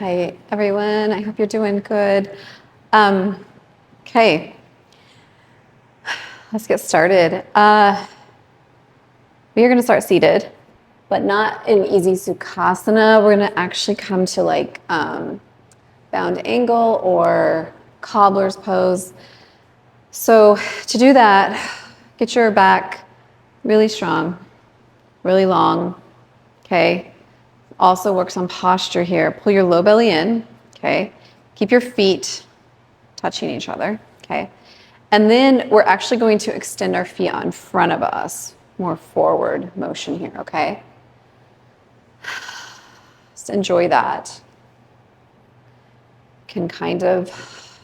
Hi, everyone. I hope you're doing good. Okay, let's get started. We are going to start seated, but not in easy Sukhasana. We're going to actually come to like bound angle or cobbler's pose. So to do that, get your back really strong, really long, okay? Also works on posture here. Pull your low belly in, okay? Keep your feet touching each other, okay? And then we're actually going to extend our feet out in front of us, more forward motion here, okay? Just enjoy that. Can kind of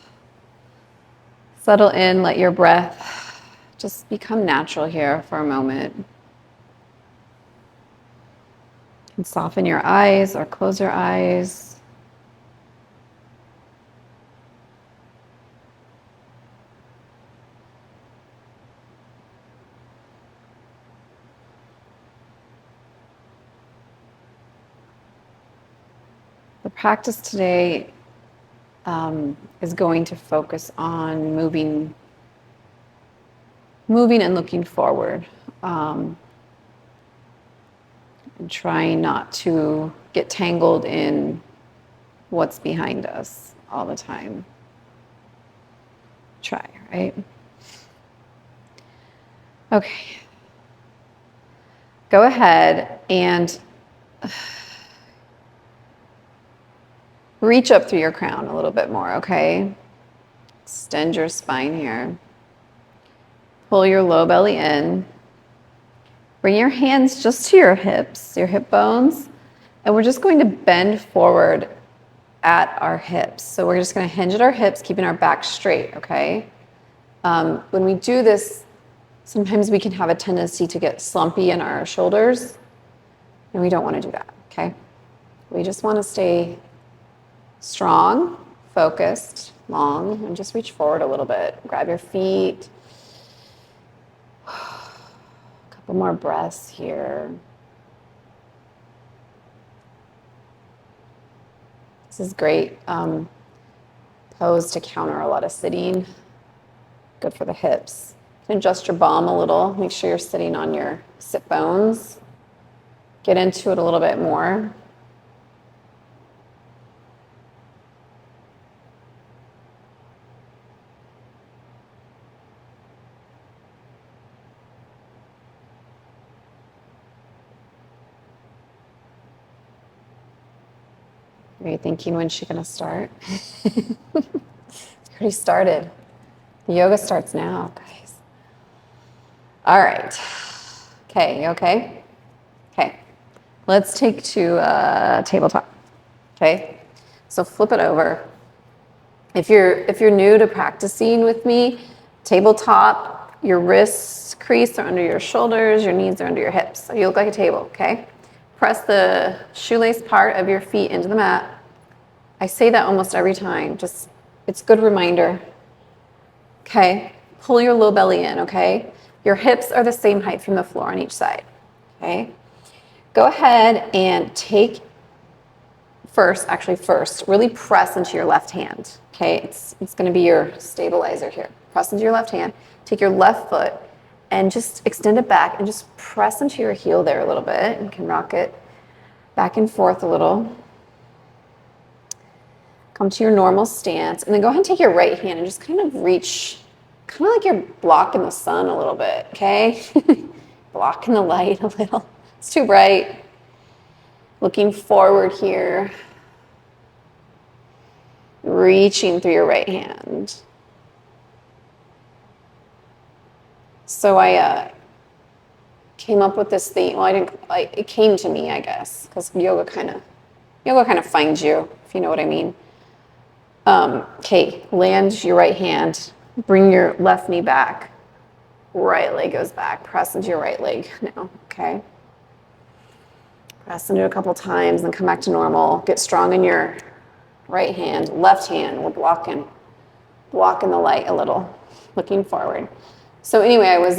settle in, let your breath just become natural here for a moment. And soften your eyes or close your eyes. The practice today is going to focus on moving and looking forward, and trying not to get tangled in what's behind us all the time. Try, right? Okay. Go ahead and reach up through your crown a little bit more, okay? Extend your spine here. Pull your low belly in. Bring your hands just to your hips, your hip bones, and we're just going to bend forward at our hips. So we're just going to hinge at our hips, keeping our back straight, okay? When we do this, sometimes we can have a tendency to get slumpy in our shoulders, and we don't want to do that, okay? We just want to stay strong, focused, long, and just reach forward a little bit. Grab your feet. A couple more breaths here. This is great pose to counter a lot of sitting. Good for the hips. You can adjust your bum a little. Make sure you're sitting on your sit bones. Get into it a little bit more. Are you thinking, when's she gonna start? It's already started. The yoga starts now, guys. All right. Okay, you okay? Okay. Let's take to tabletop. Okay. So flip it over. If you're new to practicing with me, tabletop, your wrists crease are under your shoulders, your knees are under your hips. So you look like a table, okay? Press the shoelace part of your feet into the mat. I say that almost every time. Just, it's a good reminder. Okay? Pull your low belly in, okay? Your hips are the same height from the floor on each side, okay? Go ahead and take first, really press into your left hand, okay? It's going to be your stabilizer here. Press into your left hand. Take your left foot and just extend it back and just press into your heel there a little bit. You can rock it back and forth a little. Come to your normal stance, and then go ahead and take your right hand and just kind of reach, kind of like you're blocking the sun a little bit, okay? Blocking the light a little. It's too bright. Looking forward here. Reaching through your right hand. So I came up with this thing. Well, it came to me, I guess, because yoga kind of finds you, if you know what I mean. Okay, land your right hand, bring your left knee back, right leg goes back, press into your right leg now, okay? Press into it a couple times, then come back to normal. Get strong in your right hand, left hand, we're blocking the light a little, looking forward. So anyway, I was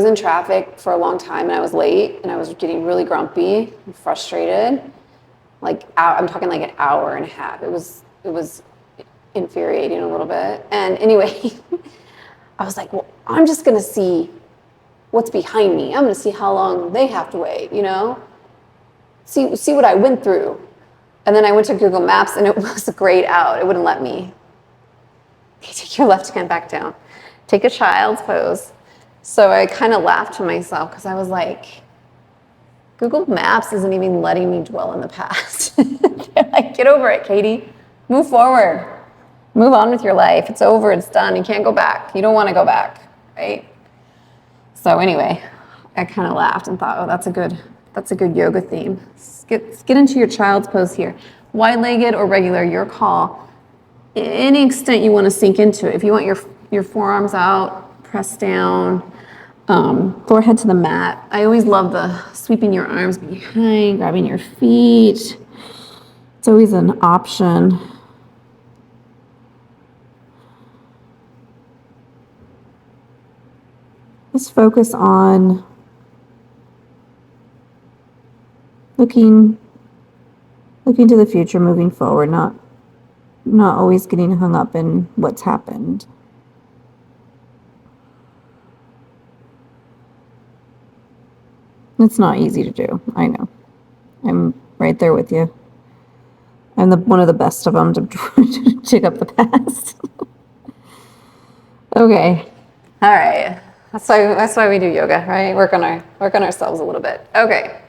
in traffic for a long time and I was late and I was getting really grumpy and frustrated. Like, I'm talking like an hour and a half. It was infuriating a little bit. And anyway, I was like, well, I'm just going to see what's behind me. I'm going to see how long they have to wait, you know? See what I went through. And then I went to Google Maps and it was grayed out. It wouldn't let me. Okay, take your left hand back down. Take a child's pose. So I kind of laughed to myself because I was like, Google Maps isn't even letting me dwell in the past. They're like, get over it, Katy. Move forward. Move on with your life. It's over. It's done. You can't go back. You don't want to go back, right? So anyway, I kind of laughed and thought, oh, that's a good yoga theme. Let's get into your child's pose here. Wide-legged or regular, your call. Any extent you want to sink into it. If you want your forearms out, press down, forehead to the mat. I always love the sweeping your arms behind, grabbing your feet. It's always an option. Just focus on looking to the future, moving forward, not always getting hung up in what's happened. It's not easy to do, I know. I'm right there with you. I'm one of the best of them to dig up the past. Okay, all right. That's why we do yoga, right? Work on ourselves a little bit. Okay.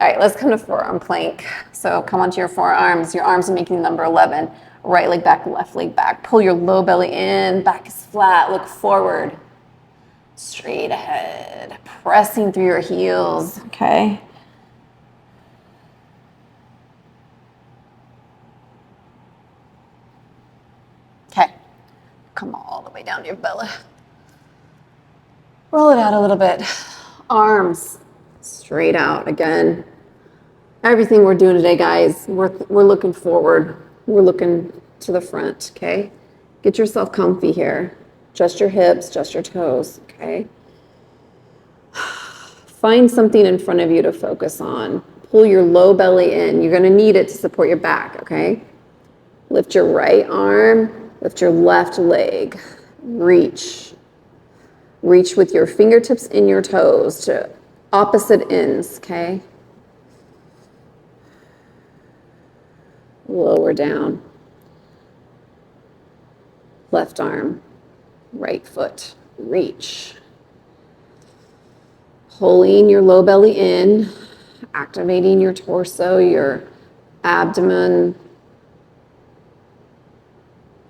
All right, let's come to forearm plank. So come onto your forearms. Your arms are making the number 11. Right leg back, left leg back. Pull your low belly in. Back is flat. Look forward. Straight ahead. Pressing through your heels. Okay. Okay. Come all the way down to your belly. Roll it out a little bit. Arms straight out again. Everything we're doing today, guys, we're looking forward. We're looking to the front, okay? Get yourself comfy here. Just your hips, just your toes, okay? Find something in front of you to focus on. Pull your low belly in. You're going to need it to support your back, okay? Lift your right arm, lift your left leg. Reach. Reach with your fingertips in your toes to opposite ends, okay? Lower down. Left arm, right foot, reach. Pulling your low belly in, activating your torso, your abdomen,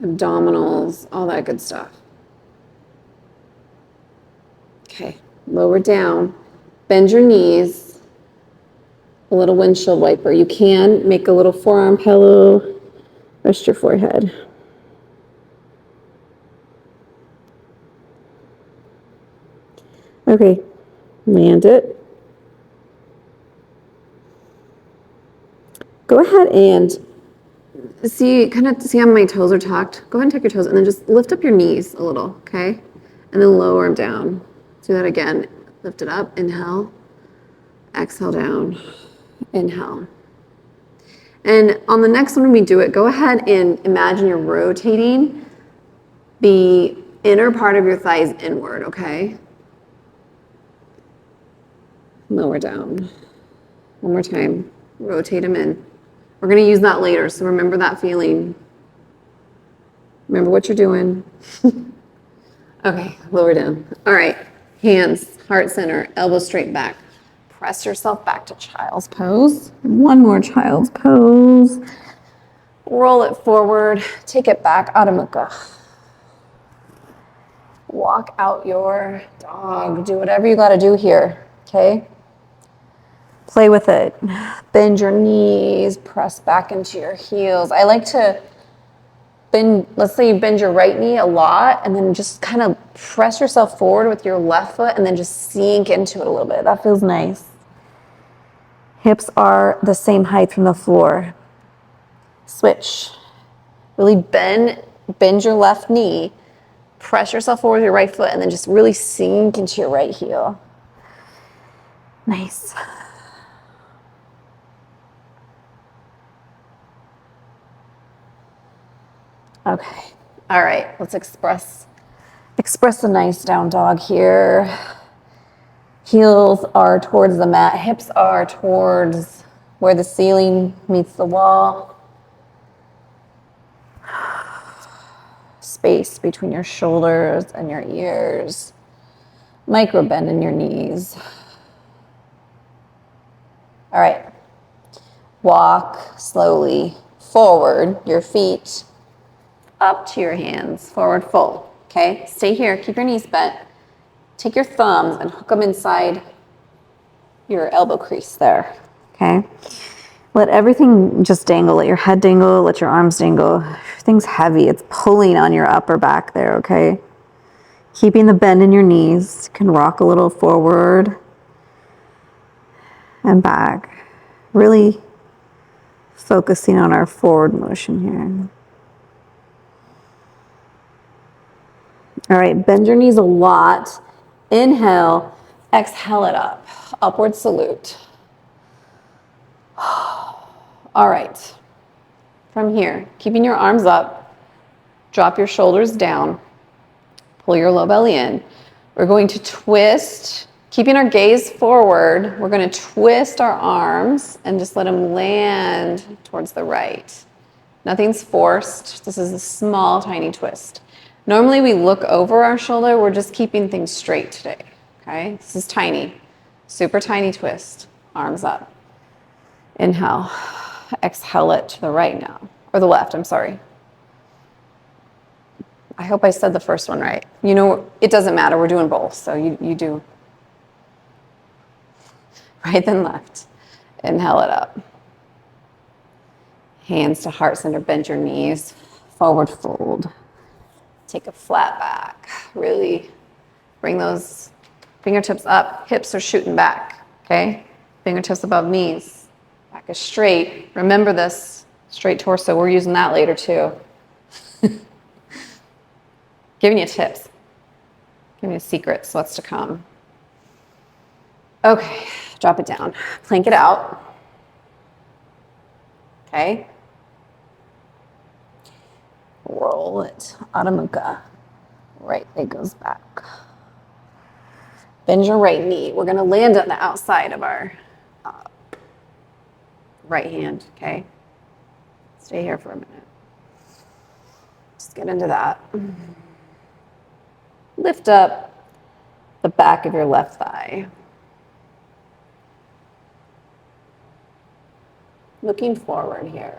abdominals, all that good stuff. Okay, lower down, bend your knees, a little windshield wiper. You can make a little forearm pillow, rest your forehead. Okay, land it. Go ahead and see how my toes are tucked. Go ahead and tuck your toes and then just lift up your knees a little, okay? And then lower them down. Do that again. Lift it up, inhale. Exhale down, inhale. And on the next one when we do it, go ahead and imagine you're rotating the inner part of your thighs inward, okay? Lower down. One more time. Rotate them in. We're going to use that later, so remember that feeling. Remember what you're doing. Okay, lower down. All right, hands, heart center, elbows straight back. Press yourself back to child's pose. One more child's pose. Roll it forward. Take it back, Adho Mukha. Walk out your dog. Do whatever you got to do here, okay? Play with it. Bend your knees, press back into your heels. I like to bend, let's say you bend your right knee a lot and then just kind of press yourself forward with your left foot and then just sink into it a little bit. That feels nice. Hips are the same height from the floor. Switch. Really bend your left knee, press yourself forward with your right foot and then just really sink into your right heel. Nice. Okay. All right. Let's express a nice down dog here. Heels are towards the mat. Hips are towards where the ceiling meets the wall. Space between your shoulders and your ears. Micro bend in your knees. All right. Walk slowly forward, your feet up to your hands, forward fold. Okay, stay here, keep your knees bent. Take your thumbs and hook them inside your elbow crease there. Okay, let everything just dangle. Let your head dangle, let your arms dangle. Everything's heavy, it's pulling on your upper back there, okay? Keeping the bend in your knees. You can rock a little forward and back. Really focusing on our forward motion here. All right, bend your knees a lot. Inhale, exhale it up. Upward salute. All right, from here, keeping your arms up, drop your shoulders down, pull your low belly in. We're going to twist, keeping our gaze forward. We're going to twist our arms and just let them land towards the right. Nothing's forced. This is a small, tiny twist. Normally we look over our shoulder. We're just keeping things straight today, okay? This is tiny, super tiny twist. Arms up. Inhale. Exhale it to the right now, or the left, I'm sorry. I hope I said the first one right. You know, it doesn't matter. We're doing both, so you do right then left. Inhale it up. Hands to heart center, bend your knees, forward fold. Take a flat back. Really bring those fingertips up. Hips are shooting back, okay? Fingertips above knees. Back is straight. Remember this, straight torso. We're using that later too. Giving you tips. Giving you secrets, what's to come. Okay, drop it down. Plank it out. Okay. Roll it. Adho Mukha. Right leg goes back. Bend your right knee. We're going to land on the outside of our right hand, okay? Stay here for a minute. Just get into that. Lift up the back of your left thigh. Looking forward here.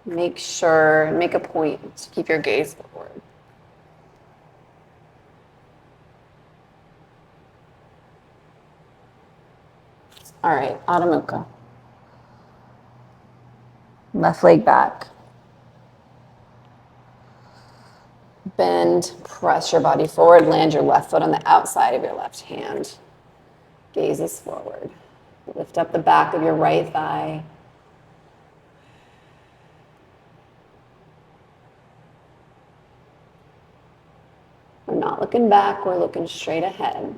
Make sure, make a point to keep your gaze forward. All right, Adho Mukha. Left leg back. Bend, press your body forward, land your left foot on the outside of your left hand. Gaze is forward. Lift up the back of your right thigh. We're not looking back, we're looking straight ahead.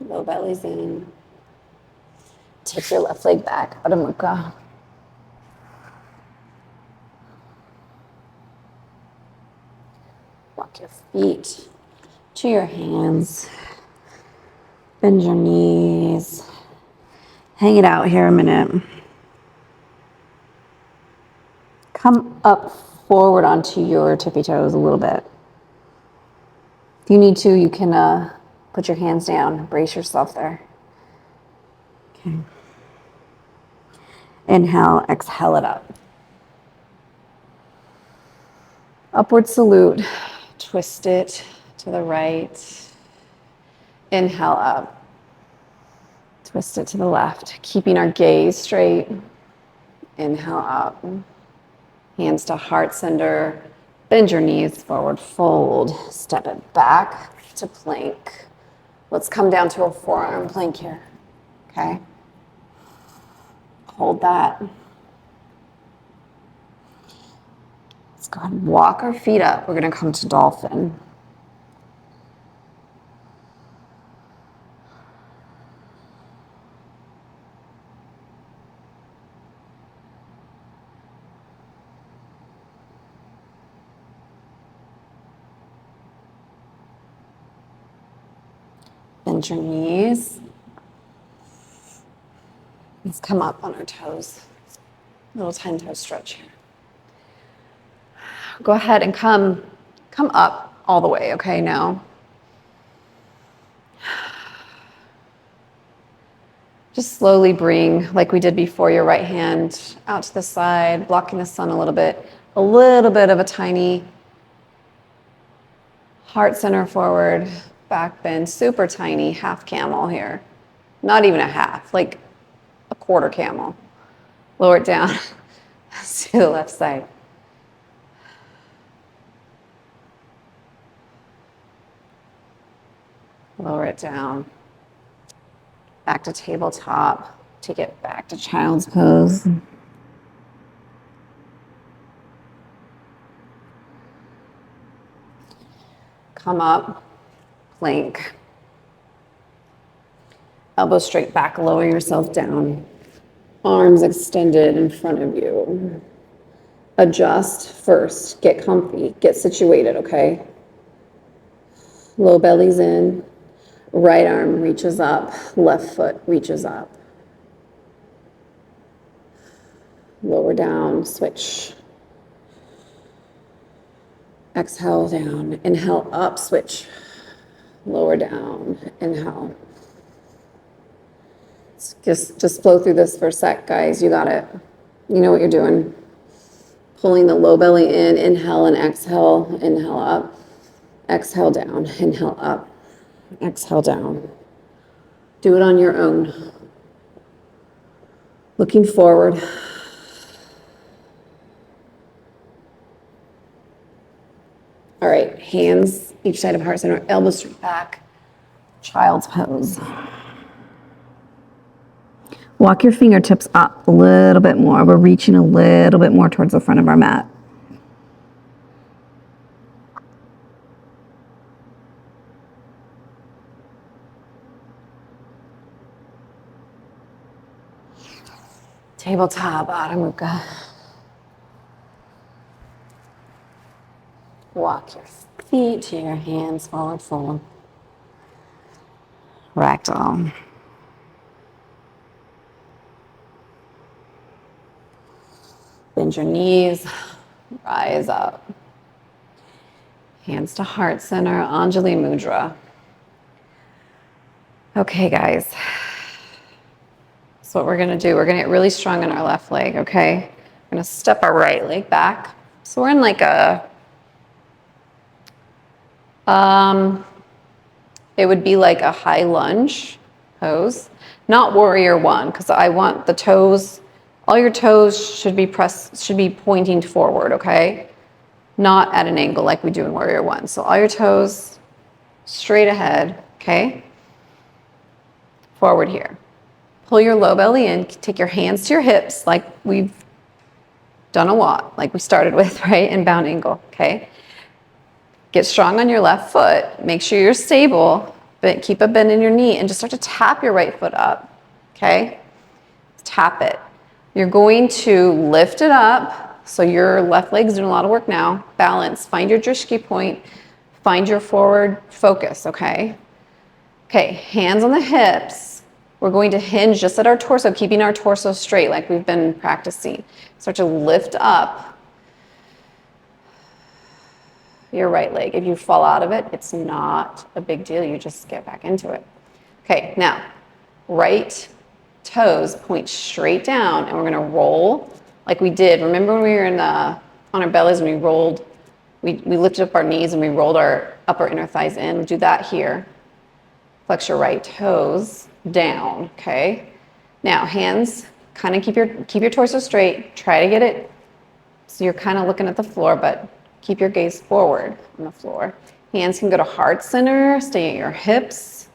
Low belly's in. Take your left leg back, Adho Mukha. Walk your feet to your hands. Bend your knees. Hang it out here a minute. Come up forward onto your tippy toes a little bit. If you need to, you can put your hands down. Brace yourself there. Okay. Inhale, exhale it up. Upward salute. Twist it to the right. Inhale up. Twist it to the left. Keeping our gaze straight. Inhale up. Hands to heart center. Bend your knees, forward fold. Step it back to plank. Let's come down to a forearm plank here. Okay? Hold that. Let's go ahead and walk our feet up. We're going to come to dolphin. Bend your knees. Let's come up on our toes. Little 10-toe stretch here. Go ahead and come up all the way, okay, now. Just slowly bring, like we did before, your right hand out to the side, blocking the sun a little bit. A little bit of a tiny heart center forward, back bend, super tiny, half camel here. Not even a half, like a quarter camel. Lower it down to the left side. Lower it down. Back to tabletop. Take it back to child's pose. Come up, plank. Elbows straight back, lower yourself down. Arms extended in front of you. Adjust first, get comfy, get situated, okay? Low belly's in. Right arm reaches up, left foot reaches up. Lower down, switch. Exhale down, inhale up, switch. Lower down, inhale. Just flow through this for a sec, guys. You got it. You know what you're doing. Pulling the low belly in, inhale and exhale. Inhale up, exhale down, inhale up, exhale down. Do it on your own. Looking forward. All right, hands each side of heart center, elbows straight back. Child's pose. Walk your fingertips up a little bit more. We're reaching a little bit more towards the front of our mat. Tabletop, Adho Mukha. Walk your feet to your hands, forward fold. Ragdoll. Bend your knees, rise up. Hands to heart center, Anjali Mudra. Okay, guys. So what we're gonna do, we're gonna get really strong in our left leg, okay? We're gonna step our right leg back. So we're in like a, it would be like a high lunge pose, not warrior one, because I want the toes, all your toes should be pointing forward, okay? Not at an angle like we do in warrior one. So all your toes straight ahead, okay? Forward here. Pull your low belly in, take your hands to your hips like we've done a lot, like we started with, right? In bound angle, okay? Get strong on your left foot. Make sure you're stable, but keep a bend in your knee and just start to tap your right foot up, okay? Tap it. You're going to lift it up. So your left leg's doing a lot of work now. Balance, find your drishti point, find your forward focus, okay? Okay, hands on the hips. We're going to hinge just at our torso, keeping our torso straight like we've been practicing. Start to lift up your right leg. If you fall out of it, it's not a big deal. You just get back into it. Okay, now, right toes point straight down and we're gonna roll like we did. Remember when we were on our bellies and we rolled, we lifted up our knees and we rolled our upper inner thighs in. We'll do that here. Flex your right toes down, okay? Now, hands, kind of keep your torso straight. Try to get it so you're kind of looking at the floor, but keep your gaze forward on the floor. Hands can go to heart center, stay at your hips.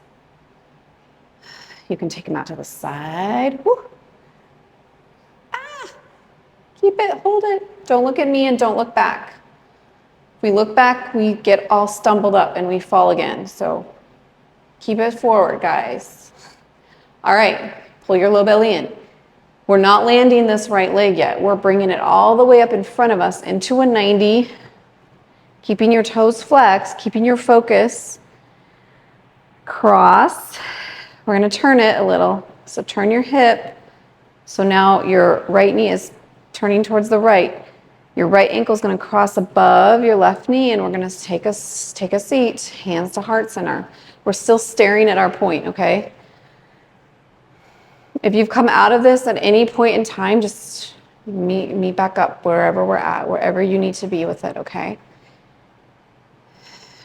You can take them out to the side. Woo. Ah, keep it, hold it. Don't look at me and don't look back. If we look back, we get all stumbled up and we fall again. So keep it forward, guys. All right, pull your low belly in. We're not landing this right leg yet. We're bringing it all the way up in front of us into a 90, keeping your toes flexed, keeping your focus. cross. We're going to turn it a little. So turn your hip. So now your right knee is turning towards the right. Your right ankle is going to cross above your left knee, and we're going to take a seat, hands to heart center. We're still staring at our point, okay? If you've come out of this at any point in time, just meet back up wherever we're at, wherever you need to be with it, okay?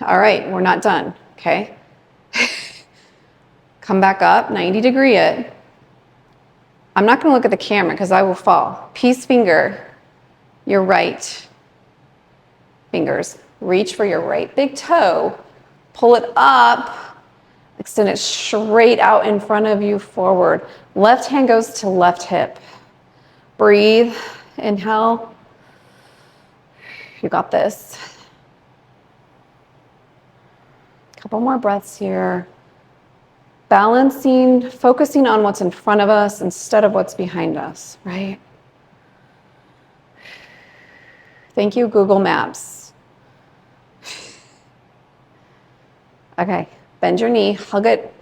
All right, we're not done, okay? Come back up, 90 degree it. I'm not going to look at the camera because I will fall. Peace finger, your right fingers. Reach for your right big toe. Pull it up. Extend it straight out in front of you, forward. Left hand goes to left hip. Breathe. Inhale. You got this. Couple more breaths here. Balancing, focusing on what's in front of us instead of what's behind us, right? Thank you, Google Maps. Okay, bend your knee, hug it.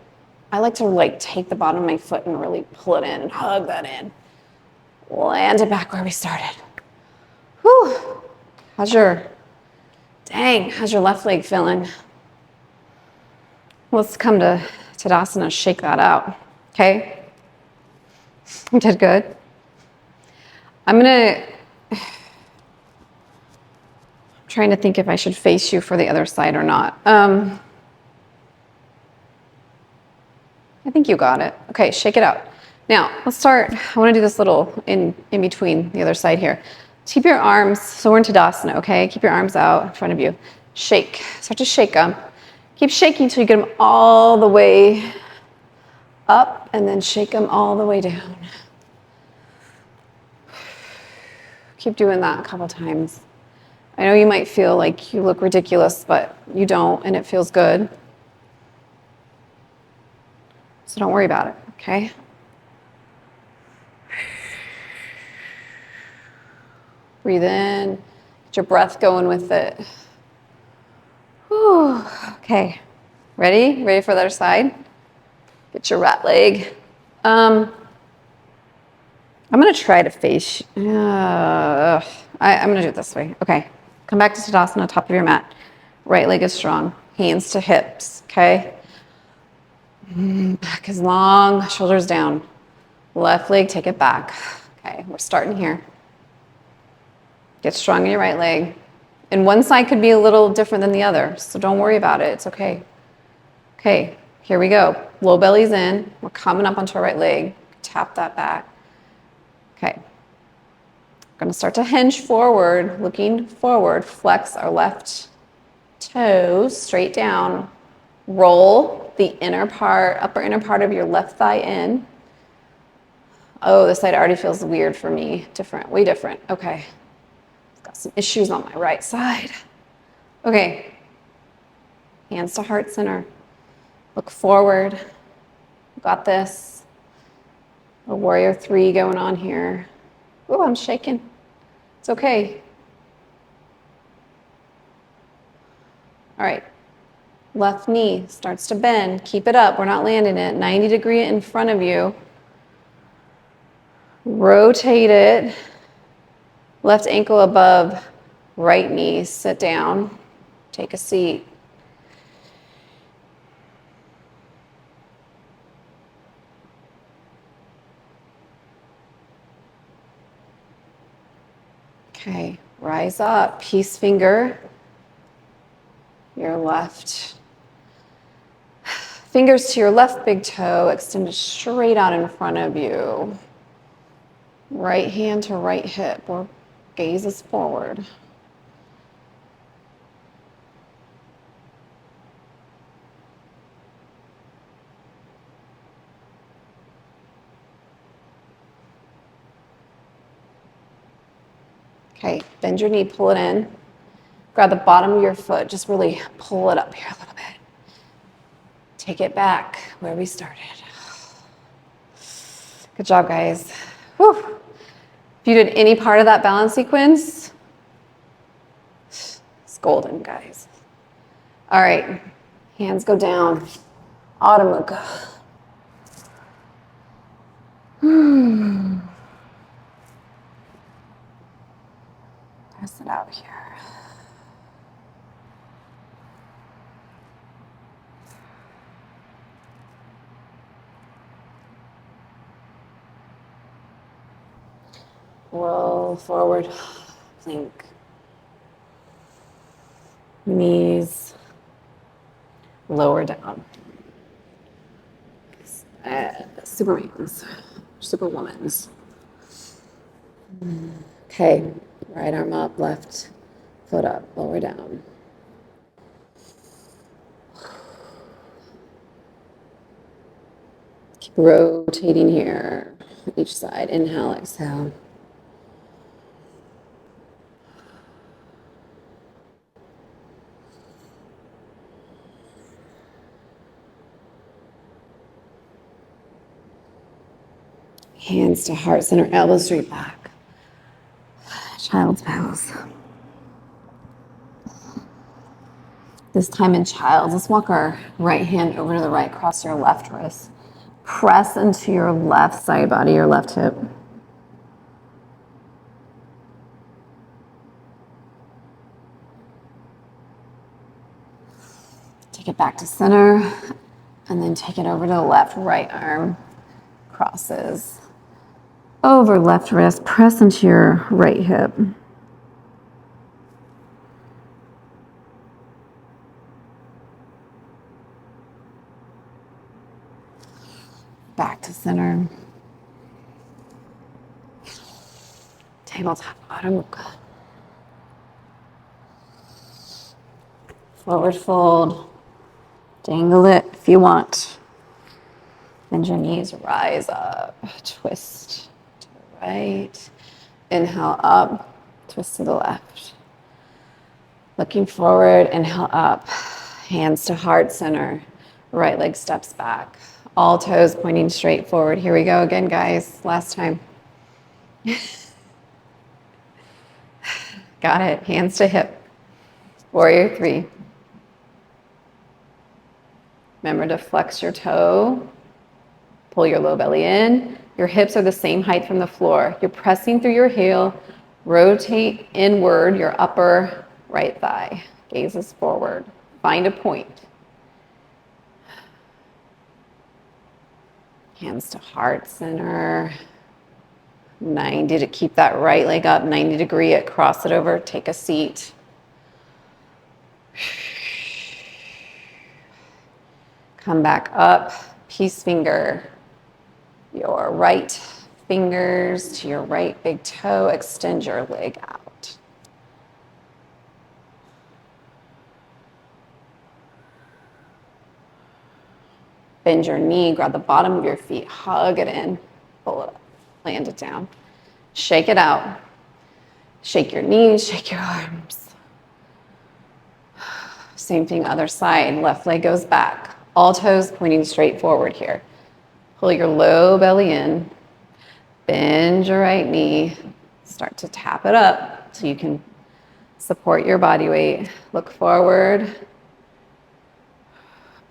I like to take the bottom of my foot and really pull it in and hug that in. Land it back where we started. Whew. How's your left leg feeling? Let's come to Tadasana, shake that out, okay? You did good. I'm trying to think if I should face you for the other side or not. I think you got it. Okay, shake it out. Now, let's start. I want to do this little in between the other side here. Keep your arms, so we're in Tadasana, okay? Keep your arms out in front of you. Shake, start to shake them. Keep shaking until you get them all the way up and then shake them all the way down. Keep doing that a couple times. I know you might feel like you look ridiculous, but you don't, and it feels good. So don't worry about it, okay? Breathe in, get your breath going with it. Whew. Okay, ready? Ready for the other side? Get your rat leg. I'm gonna try to face, I'm gonna do it this way. Okay, come back to Tadasana, top of your mat. Right leg is strong, hands to hips, okay? Back is long, shoulders down. Left leg, take it back. Okay, we're starting here. Get strong in your right leg. And one side could be a little different than the other, so don't worry about it, it's okay. Okay, here we go. Low belly's in, we're coming up onto our right leg. Tap that back. Okay, we're gonna start to hinge forward, looking forward, flex our left toes straight down. Roll the inner part, upper inner part of your left thigh in. Oh, this side already feels weird for me. Different, way different. Okay. I've got some issues on my right side. Okay. Hands to heart center. Look forward. Got this. A warrior 3 going on here. Oh, I'm shaking. It's okay. All right. Left knee starts to bend. Keep it up. We're not landing it. 90 degree in front of you. Rotate it. Left ankle above right knee. Sit down. Take a seat. Okay, rise up. Peace finger. Your left. Fingers to your left big toe, extended straight out in front of you. Right hand to right hip, or gaze is forward. Okay, bend your knee, pull it in. Grab the bottom of your foot, just really pull it up here a little bit. Take it back where we started. Good job, guys. Whew. If you did any part of that balance sequence, it's golden, guys. All right, hands go down. Adho Mukha. Press it out here. Roll forward, plank. Knees lower down. Supermans, Superwomans. Okay, right arm up, left foot up, lower down. Keep rotating here, each side. Inhale, exhale. Hands to heart center, elbows straight back. Child's pose. This time in child, let's walk our right hand over to the right, cross your left wrist. Press into your left side body, your left hip. Take it back to center, and then take it over to the left. Right arm crosses over left wrist. Press into your right hip. Back to center. Tabletop, Adho Mukha. Forward fold. Dangle it if you want. Bend your knees, rise up, twist to the right. Inhale up, twist to the left. Looking forward, inhale up. Hands to heart center. Right leg steps back. All toes pointing straight forward. Here we go again, guys. Last time. Got it. Hands to hip. Warrior three. Remember to flex your toe. Pull your low belly in. Your hips are the same height from the floor. You're pressing through your heel. Rotate inward your upper right thigh. Gazes forward. Find a point. Hands to heart center. 90 to keep that right leg up. 90 degree it. Cross it over. Take a seat. Come back up. Peace finger. Your right fingers to your right big toe. Extend your leg out. Bend your knee, grab the bottom of your feet, hug it in, pull it up, land it down. Shake it out. Shake your knees, shake your arms. Same thing, other side. Left leg goes back. All toes pointing straight forward here. Pull your low belly in. Bend your right knee. Start to tap it up so you can support your body weight. Look forward.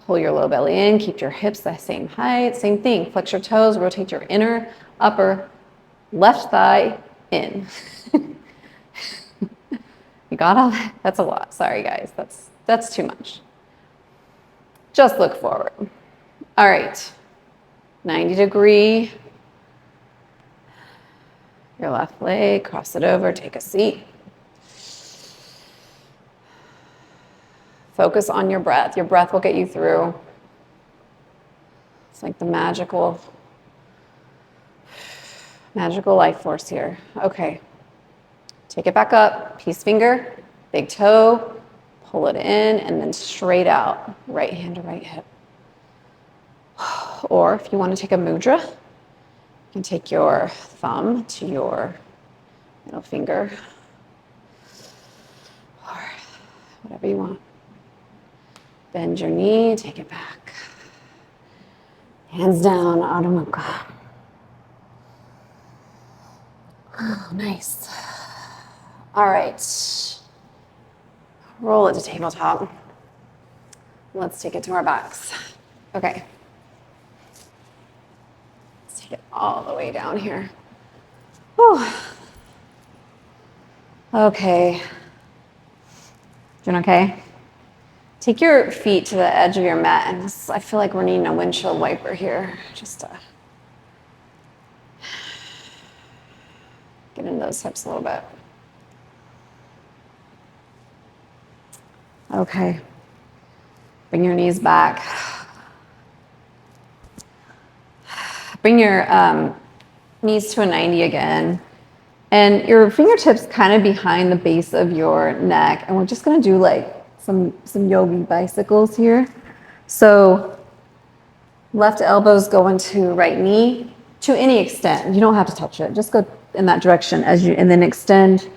Pull your low belly in. Keep your hips the same height. Same thing. Flex your toes. Rotate your inner, upper, left thigh in. You got all that? That's a lot. Sorry, guys. That's too much. Just look forward. All right. 90 degree. Your left leg. Cross it over. Take a seat. Focus on your breath. Your breath will get you through. It's like the magical life force here. Okay. Take it back up. Peace finger, big toe, pull it in, and then straight out. Right hand to right hip. Or if you want to take a mudra, you can take your thumb to your middle finger. Or whatever you want. Bend your knee, take it back. Hands down, Adho Mukha. Oh, nice. All right. Roll it to tabletop. Let's take it to our backs. Okay. Let's take it all the way down here. Whew. Okay. Doing okay? Take your feet to the edge of your mat, and I feel like we're needing a windshield wiper here, just to get into those hips a little bit. Okay. Bring your knees back. Bring your knees to a 90 again. And your fingertips kind of behind the base of your neck. And we're just going to do like some yogi bicycles here. So left elbows go into right knee to any extent. You don't have to touch it. Just go in that direction and then extend.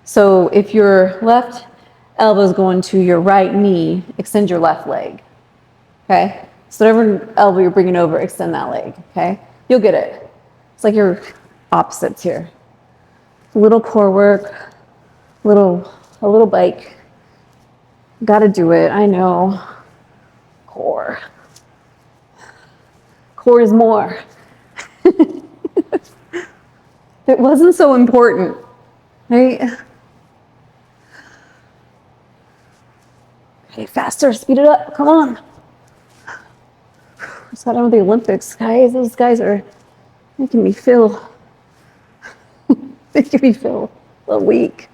So if your left elbows go into your right knee, extend your left leg. Okay? So whatever elbow you're bringing over, extend that leg. Okay? You'll get it. It's like your opposites here. A little core work, a little bike. Gotta do it, I know. Core. Core is more. It wasn't so important, right? Okay, faster, speed it up, come on. Just got done with the Olympics, guys. Those guys are making me feel, making me feel a little weak.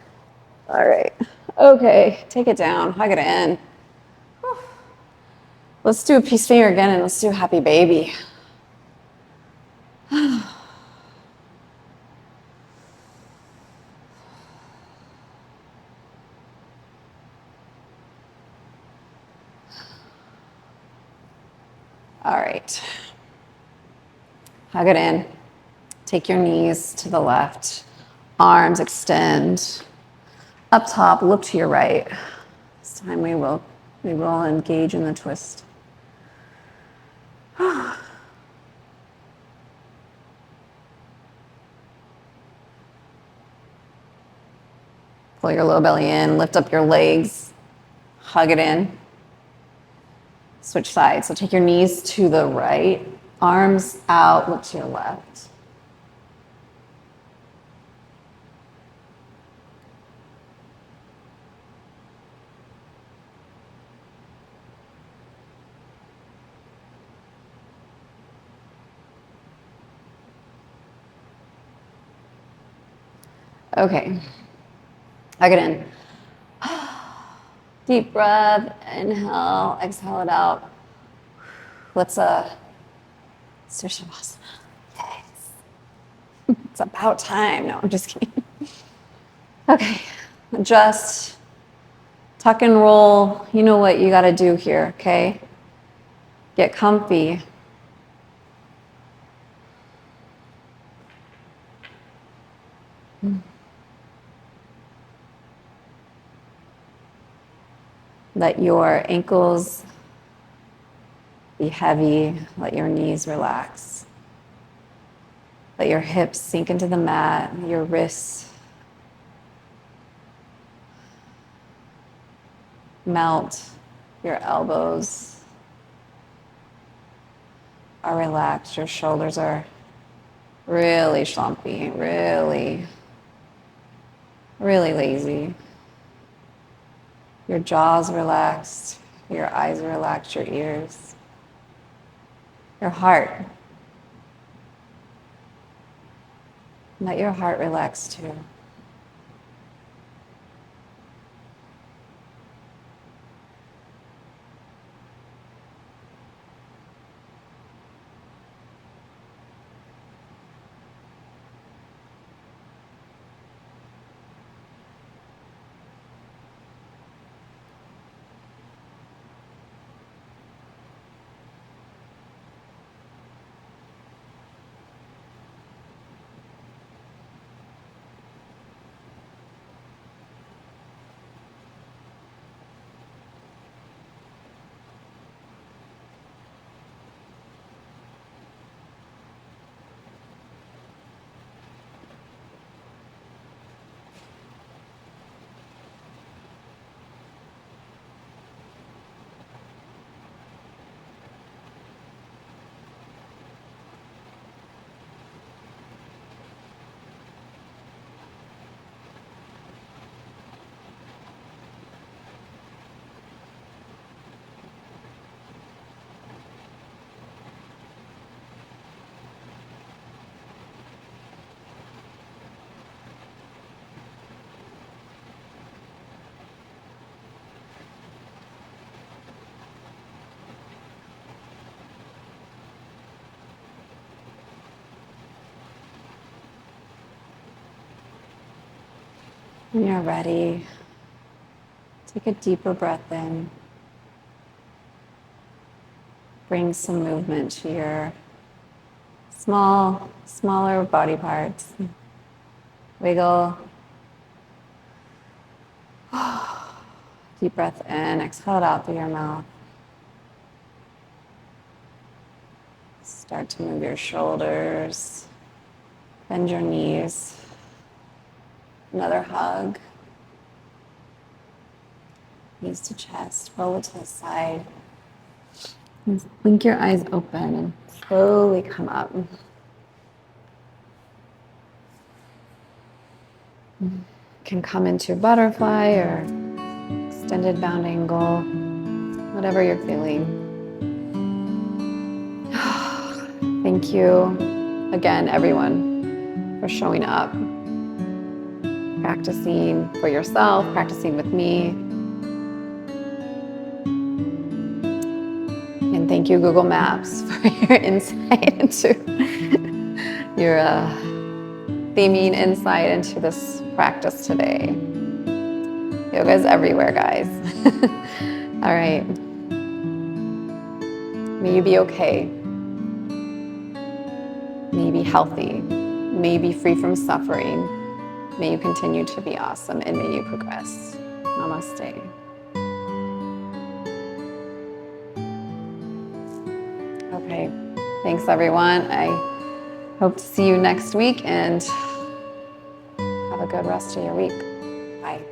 All right, okay, take it down, hug it in. Whew. Let's do a peace finger again and let's do happy baby. All right. Hug it in. Take your knees to the left. Arms extend. Up top, look to your right. This time we will engage in the twist. Pull your low belly in, lift up your legs, hug it in. Switch sides. So take your knees to the right, arms out, look to your left. Okay, hug it in. Deep breath, inhale, exhale it out. Let's do Savasana. Yes. It's about time. No, I'm just kidding. Okay, adjust, tuck and roll. You know what you gotta do here, okay? Get comfy. Let your ankles be heavy. Let your knees relax. Let your hips sink into the mat, your wrists melt, your elbows are relaxed, your shoulders are really slumpy, really lazy. Your jaw's relaxed, your eyes are relaxed, your ears, your heart. Let your heart relax too. When you're ready, take a deeper breath in. Bring some movement to your smaller body parts. Wiggle. Deep breath in, exhale it out through your mouth. Start to move your shoulders. Bend your knees. Another hug. Knees to chest, roll it to the side. And blink your eyes open and slowly come up. You can come into butterfly or extended bound angle, whatever you're feeling. Thank you again, everyone, for showing up, practicing for yourself, practicing with me. And thank you, Google Maps, for your insight into your theming insight into this practice today. Yoga is everywhere, guys. All right. May you be okay. May you be healthy. May you be free from suffering. May you continue to be awesome, and may you progress. Namaste. Okay. Thanks, everyone. I hope to see you next week, and have a good rest of your week. Bye.